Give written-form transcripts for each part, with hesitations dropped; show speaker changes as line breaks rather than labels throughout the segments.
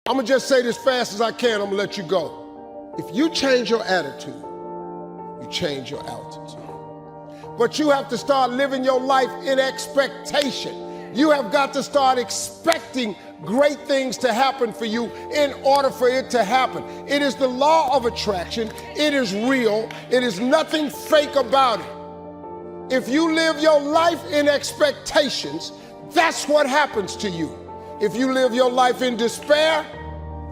I'm gonna just say this fast as I can, I'm gonna let you go. If you change your attitude, you change your altitude. But you have to start living your life in expectation. You have got to start expecting great things to happen for you in order for it to happen. It is the law of attraction. It is real. It is nothing fake about it. If you live your life in expectations, that's what happens to you. If you live your life in despair,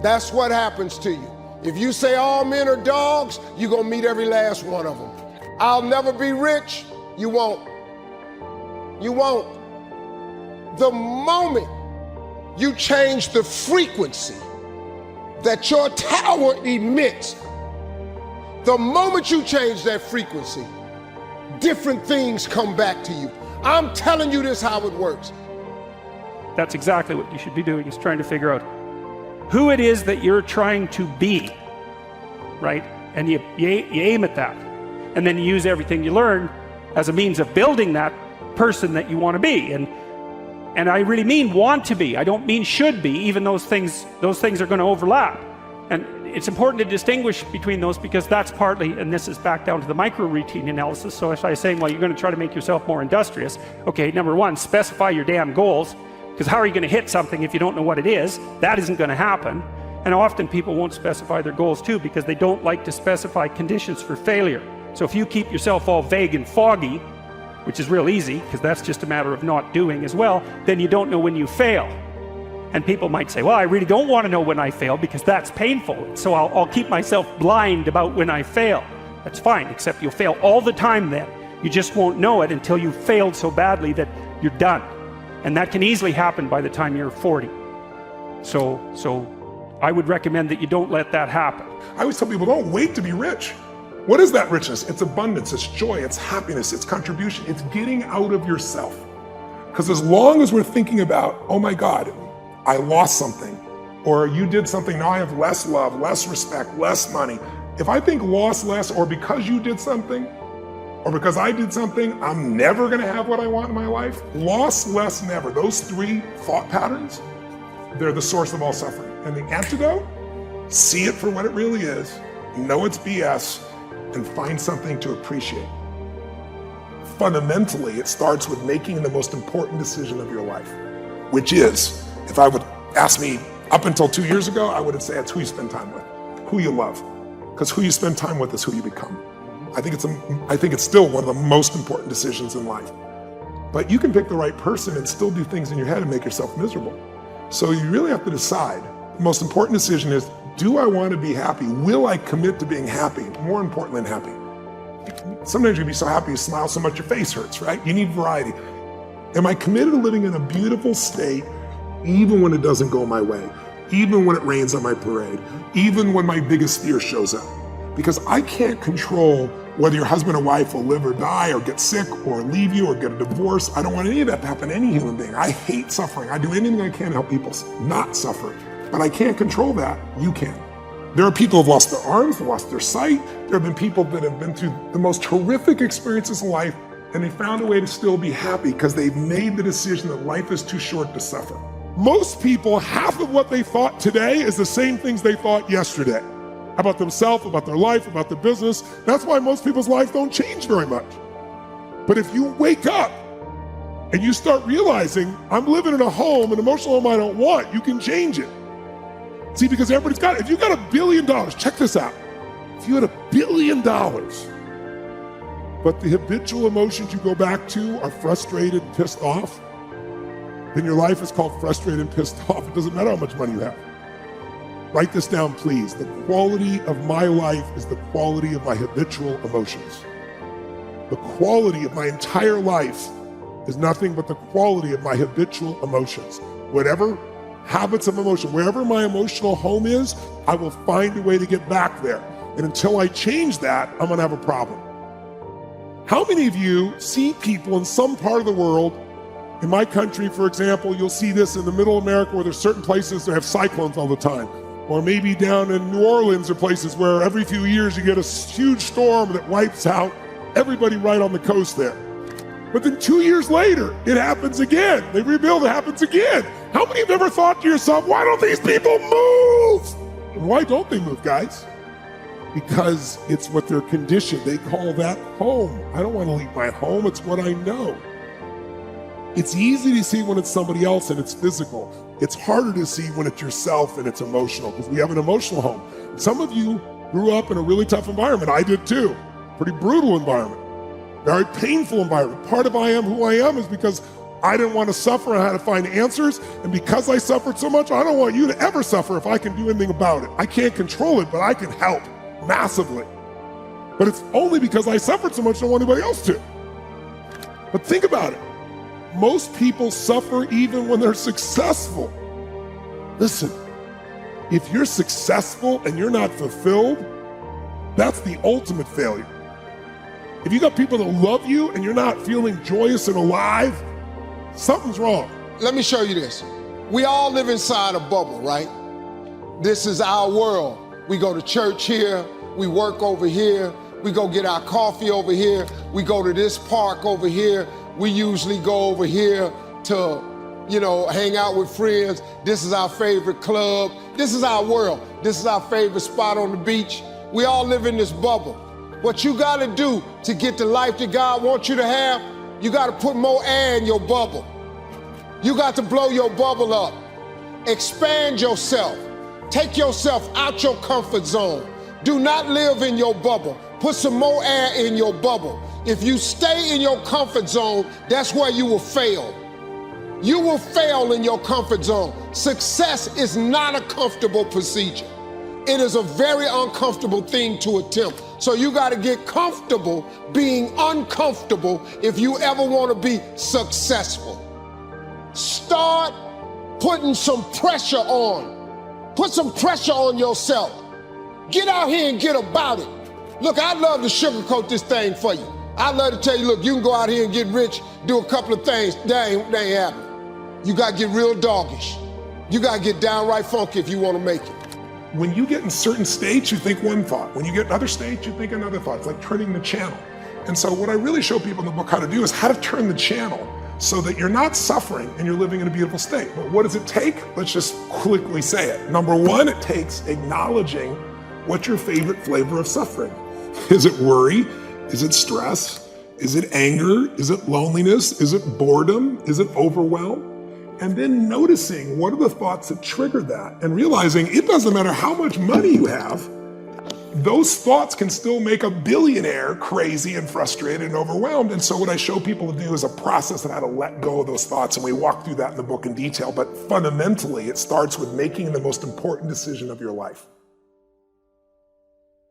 that's what happens to you. If you say all men are dogs, you're gonna meet every last one of them. I'll never be rich, you won't. You won't. The moment you change the frequency that your tower emits, the moment you change that frequency, different things come back to you. I'm telling you this how it works.
That's exactly what you should be doing, is trying to figure out who it is that you're trying to be, right? And you aim at that. And then you use everything you learn as a means of building that person that you want to be. And I really mean want to be. I don't mean should be, even those things are going to overlap. And it's important to distinguish between those, because that's partly, and this is back down to the micro routine analysis. So if I was saying, well, you're going to try to make yourself more industrious. Okay, number one, specify your damn goals. Because how are you going to hit something if you don't know what it is? That isn't going to happen. And often people won't specify their goals too, because they don't like to specify conditions for failure. So if you keep yourself all vague and foggy, which is real easy, because that's just a matter of not doing as well, then you don't know when you fail. And people might say, well, I really don't want to know when I fail because that's painful. So I'll keep myself blind about when I fail. That's fine, except you'll fail all the time then. You just won't know it until you've failed so badly that you're done. And that can easily happen by the time you're 40. So I would recommend that you don't let that happen.
I always tell people, don't wait to be rich. What is that richness? It's abundance, it's joy, it's happiness, it's contribution, it's getting out of yourself. Because as long as we're thinking about, oh my God, I lost something, or you did something, now I have less love, less respect, less money. If I think lost less, or because you did something, or because I did something, I'm never gonna have what I want in my life. Loss, less, never. Those three thought patterns, they're the source of all suffering. And the antidote, see it for what it really is, know it's BS, and find something to appreciate. Fundamentally, it starts with making the most important decision of your life, which is, if I would ask me up until 2 years ago, I would say it's who you spend time with, who you love, because who you spend time with is who you become. I think it's still one of the most important decisions in life. But you can pick the right person and still do things in your head and make yourself miserable. So you really have to decide. The most important decision is, do I want to be happy? Will I commit to being happy? More important than happy. Sometimes you'll be so happy you smile so much your face hurts, right? You need variety. Am I committed to living in a beautiful state even when it doesn't go my way? Even when it rains on my parade? Even when my biggest fear shows up? Because I can't control whether your husband or wife will live or die or get sick or leave you or get a divorce. I don't want any of that to happen to any human being. I hate suffering. I do anything I can to help people not suffer. But I can't control that. You can. There are people who have lost their arms, lost their sight. There have been people that have been through the most horrific experiences in life, and they found a way to still be happy because they've made the decision that life is too short to suffer. Most people, half of what they thought today is the same things they thought yesterday. About themselves, about their life, about their business. That's why most people's lives don't change very much. But if you wake up and you start realizing, I'm living in a home, an emotional home I don't want, you can change it. See, because everybody's got it. If you got $1 billion, check this out. If you had $1 billion, but the habitual emotions you go back to are frustrated and pissed off, then your life is called frustrated and pissed off. It doesn't matter how much money you have. Write this down, please. The quality of my life is the quality of my habitual emotions. The quality of my entire life is nothing but the quality of my habitual emotions. Whatever habits of emotion, wherever my emotional home is, I will find a way to get back there. And until I change that, I'm gonna have a problem. How many of you see people in some part of the world, in my country, for example, you'll see this in the middle of America where there's certain places that have cyclones all the time. Or maybe down in New Orleans or places where every few years you get a huge storm that wipes out everybody right on the coast there. But then 2 years later, it happens again. They rebuild, it happens again. How many have ever thought to yourself, why don't these people move? And why don't they move, guys? Because it's what they're conditioned. They call that home. I don't want to leave my home. It's what I know. It's easy to see when it's somebody else and it's physical. It's harder to see when it's yourself and it's emotional, because we have an emotional home. Some of you grew up in a really tough environment. I did too. Pretty brutal environment. Very painful environment. Part of I am who I am is because I didn't want to suffer. I had to find answers. And because I suffered so much, I don't want you to ever suffer if I can do anything about it. I can't control it, but I can help massively. But it's only because I suffered so much I don't want anybody else to. But think about it. Most people suffer even when they're successful. Listen, if you're successful and you're not fulfilled, that's the ultimate failure. If you got people that love you and you're not feeling joyous and alive, something's wrong.
Let me show you this. We all live inside a bubble, right? This is our world. We go to church here, we work over here, we go get our coffee over here, we go to this park over here, we usually go over here to, hang out with friends. This is our favorite club. This is our world. This is our favorite spot on the beach. We all live in this bubble. What you gotta do to get the life that God wants you to have, you gotta put more air in your bubble. You got to blow your bubble up. Expand yourself. Take yourself out your comfort zone. Do not live in your bubble. Put some more air in your bubble. If you stay in your comfort zone, that's where you will fail. You will fail in your comfort zone. Success is not a comfortable procedure. It is a very uncomfortable thing to attempt. So you got to get comfortable being uncomfortable if you ever want to be successful. Start putting some pressure on. Put some pressure on yourself. Get out here and get about it. Look, I'd love to sugarcoat this thing for you. I'd love to tell you, look, you can go out here and get rich, do a couple of things. That ain't happening. You got to get real doggish. You got to get downright funky if you want to make it.
When you get in certain states, you think one thought. When you get in other states, you think another thought. It's like turning the channel. And so what I really show people in the book how to do is how to turn the channel so that you're not suffering and you're living in a beautiful state. But what does it take? Let's just quickly say it. Number one, it takes acknowledging what's your favorite flavor of suffering. Is it worry? Is it stress? Is it anger? Is it loneliness? Is it boredom? Is it overwhelm? And then noticing what are the thoughts that trigger that and realizing it doesn't matter how much money you have, those thoughts can still make a billionaire crazy and frustrated and overwhelmed. And so what I show people to do is a process of how to let go of those thoughts. And we walk through that in the book in detail. But fundamentally, it starts with making the most important decision of your life.